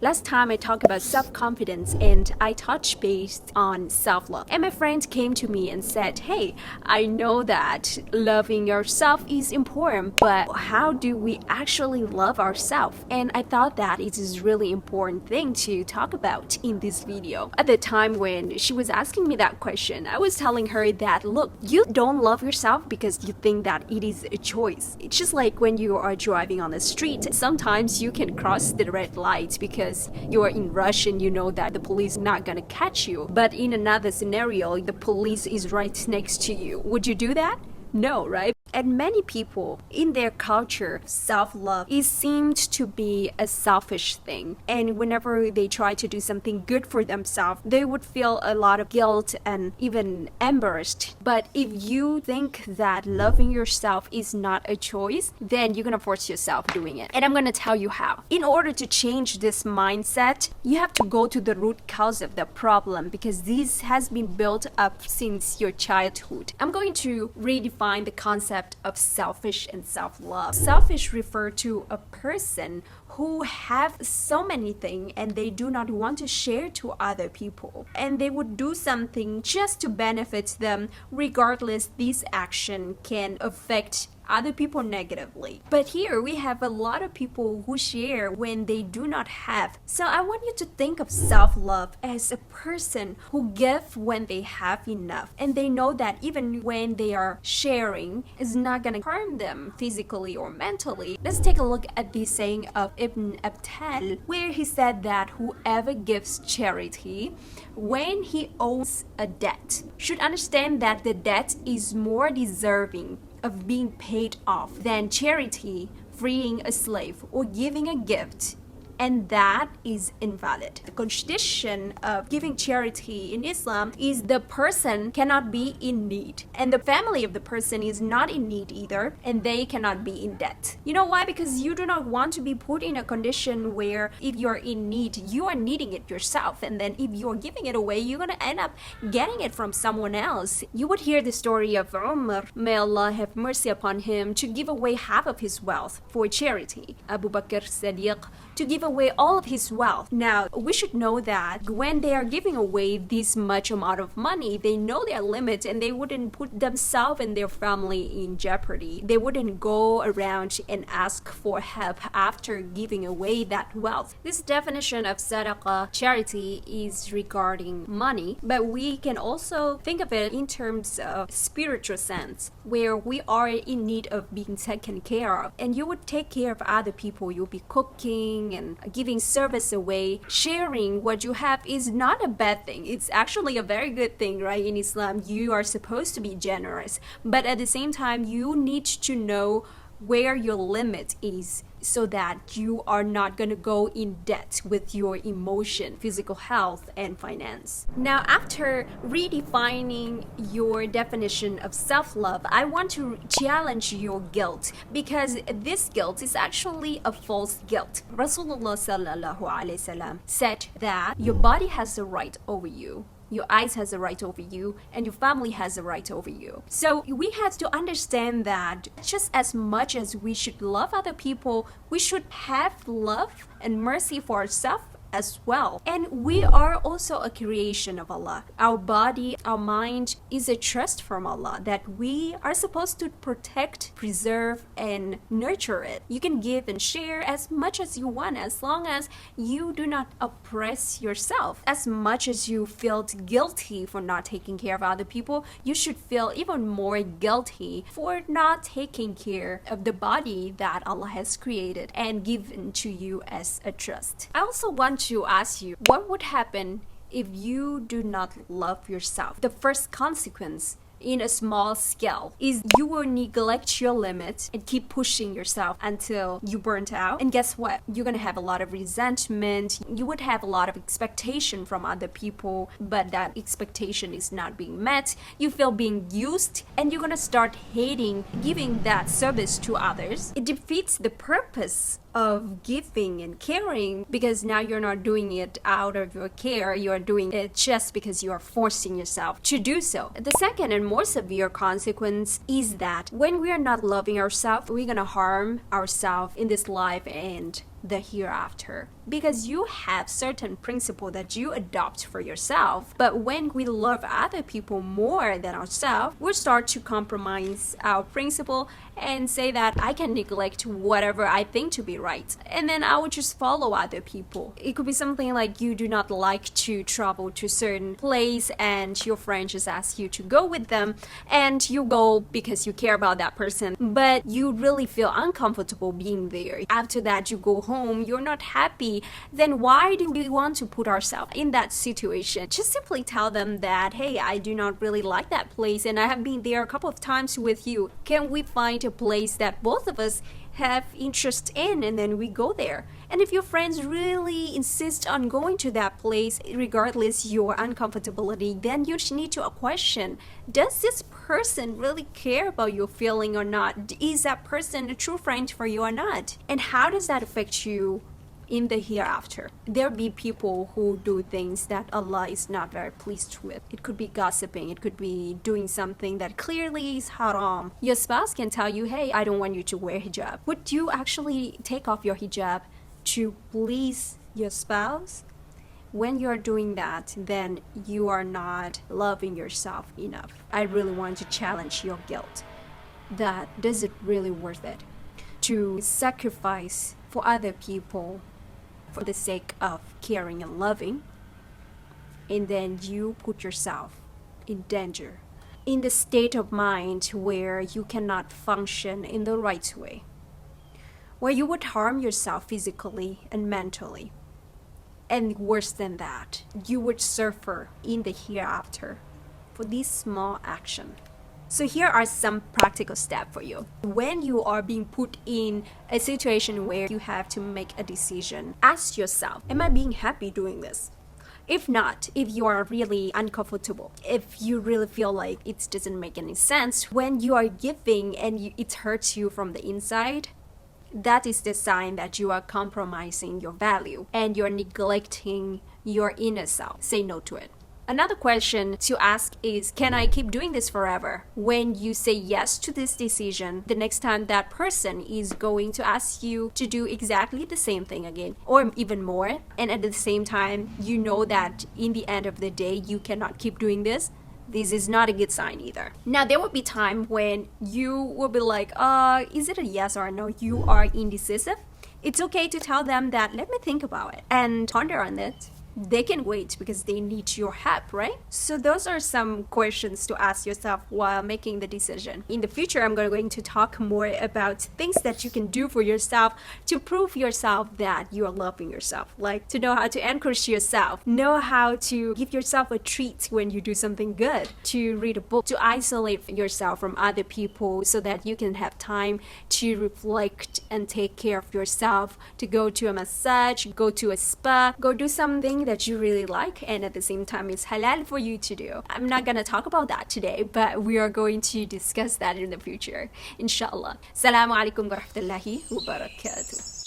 Last time I talked about self-confidence and I touched base on self-love. And my friend came to me and said, hey, I know that loving yourself is important, but how do we actually love ourselves? And I thought that it is a really important thing to talk about in this video. At the time when she was asking me that question, I was telling her that, look, you don't love yourself because you think that it is a choice. It's just like when you are driving on the street, sometimes you can cross the red light because you're in rush and you know that the police is not gonna catch you. But in another scenario, the police is right next to you. Would you do that? No, right? And many people in their culture, self-love is seemed to be a selfish thing. And whenever they try to do something good for themselves, they would feel a lot of guilt and even embarrassed. But if you think that loving yourself is not a choice, then you're gonna force yourself doing it. And I'm gonna tell you how. In order to change this mindset, you have to go to the root cause of the problem because this has been built up since your childhood. I'm going to redefine the concept of selfish and self-love. Selfish refer to a person who have so many things and they do not want to share to other people, and they would do something just to benefit them regardless this action can affect other people negatively. But here we have a lot of people who share when they do not have. So I want you to think of self-love as a person who give when they have enough, and they know that even when they are sharing is not gonna harm them physically or mentally. Let's take a look at the saying of Ibn Abtal, where he said that whoever gives charity when he owes a debt should understand that the debt is more deserving of being paid off than charity, freeing a slave, or giving a gift, and that is invalid. The condition of giving charity in Islam is the person cannot be in need, and the family of the person is not in need either, and they cannot be in debt. You know why? Because you do not want to be put in a condition where if you're in need, you are needing it yourself, and then if you're giving it away, you're gonna end up getting it from someone else. You would hear the story of Umar, may Allah have mercy upon him, to give away half of his wealth for charity. Abu Bakr Sadiq to give away all of his wealth. Now, we should know that when they are giving away this much amount of money, they know their limits and they wouldn't put themselves and their family in jeopardy. They wouldn't go around and ask for help after giving away that wealth. This definition of sadaqah, charity, is regarding money, but we can also think of it in terms of spiritual sense, where we are in need of being taken care of. And you would take care of other people. You'll be cooking and giving service away. Sharing what you have is not a bad thing. It's actually a very good thing, right? In Islam, you are supposed to be generous, but at the same time, you need to know where your limit is so that you are not going to go in debt with your emotion, physical health, and finance. Now, after redefining your definition of self-love, I want to challenge your guilt, because this guilt is actually a false guilt. Rasulullah sallallahu alaihi wasallam said that your body has the right over you, your eyes has a right over you, and your family has a right over you. So we have to understand that just as much as we should love other people, we should have love and mercy for ourselves as well. And we are also a creation of Allah. Our body, our mind is a trust from Allah that we are supposed to protect, preserve, and nurture it. You can give and share as much as you want as long as you do not oppress yourself. As much as you felt guilty for not taking care of other people, you should feel even more guilty for not taking care of the body that Allah has created and given to you as a trust. I also want to ask you, what would happen if you do not love yourself? The first consequence in a small scale is you will neglect your limits and keep pushing yourself until you burnt out. And guess what? You're gonna have a lot of resentment. You would have a lot of expectation from other people, but that expectation is not being met. You feel being used, and you're gonna start hating giving that service to others. It defeats the purpose of giving and caring, because now you're not doing it out of your care, you're doing it just because you are forcing yourself to do so. The second and more severe consequence is that when we are not loving ourselves, we're gonna harm ourselves in this life and the hereafter, because you have certain principle that you adopt for yourself. But when we love other people more than ourselves, we start to compromise our principle and say that I can neglect whatever I think to be right, and then I would just follow other people. It could be something like you do not like to travel to a certain place and your friend just asks you to go with them, and you go because you care about that person, but you really feel uncomfortable being there. After that you go home, you're not happy. Then why do we want to put ourselves in that situation? Just simply tell them that, hey, I do not really like that place and I have been there a couple of times with you. Can we find a place that both of us have interest in, and then we go there? And if your friends really insist on going to that place regardless your uncomfortability, then you need to question, does this person really care about your feeling or not? Is that person a true friend for you or not? And how does that affect you in the hereafter? There be people who do things that Allah is not very pleased with. It could be gossiping, it could be doing something that clearly is haram. Your spouse can tell you, hey, I don't want you to wear hijab. Would you actually take off your hijab to please your spouse? When you're doing that, then you are not loving yourself enough. I really want to challenge your guilt. That does it really worth it to sacrifice for other people for the sake of caring and loving, and then you put yourself in danger, in the state of mind where you cannot function in the right way, where you would harm yourself physically and mentally, and worse than that, you would suffer in the hereafter for this small action. So here are some practical steps for you. When you are being put in a situation where you have to make a decision, ask yourself, am I being happy doing this? If not, if you are really uncomfortable, if you really feel like it doesn't make any sense, when you are giving and it hurts you from the inside, that is the sign that you are compromising your value and you're neglecting your inner self. Say no to it. Another question to ask is, can I keep doing this forever? When you say yes to this decision, the next time that person is going to ask you to do exactly the same thing again, or even more, and at the same time, you know that in the end of the day, you cannot keep doing this. This is not a good sign either. Now, there will be time when you will be like, is it a yes or a no? You are indecisive. It's okay to tell them that, let me think about it and ponder on it. They can wait because they need your help, right? So those are some questions to ask yourself while making the decision. In the future, I'm going to talk more about things that you can do for yourself to prove yourself that you are loving yourself. Like to know how to encourage yourself, know how to give yourself a treat when you do something good, to read a book, to isolate yourself from other people so that you can have time to reflect and take care of yourself, to go to a massage, go to a spa, go do something that you really like and at the same time it's halal for you to do. I'm not gonna talk about that today, but we are going to discuss that in the future, inshallah. Assalamu alaikum wa rahmatullahi wa barakatuh.